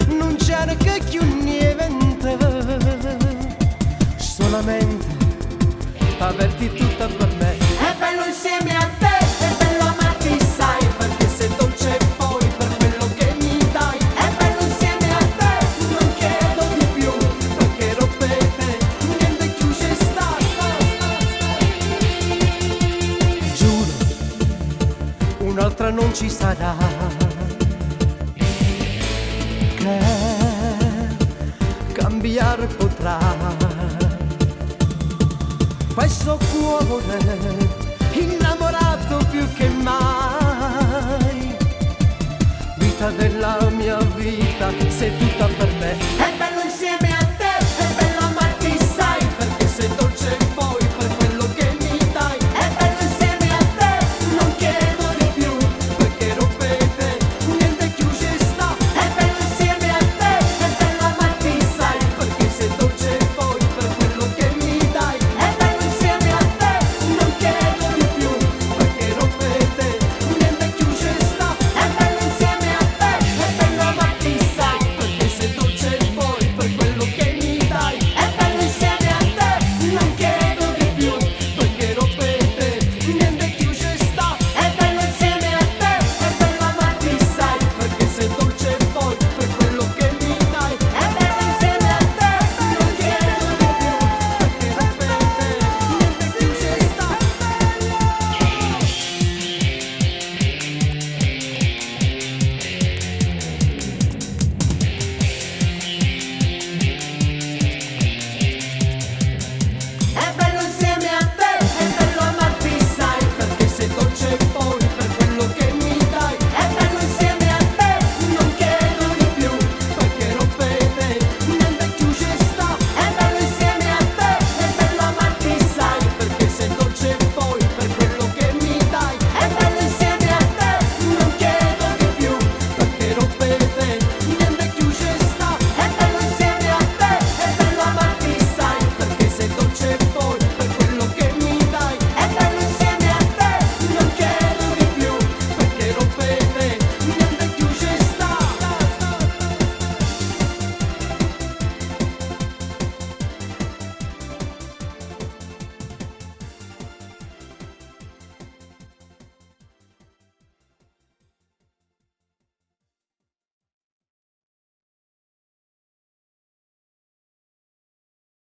non c'è che più niente, solamente averti tutta per me. È bello insieme a te, è bello amarti, sai, perché sei dolce poi per quello che mi dai. È bello insieme a te, non chiedo di più, perché rompete, niente più ci sta. Giuro, un'altra non ci sarà, che cambiare potrà questo cuore innamorato più che mai. Vita della mia vita, sei tutta per me.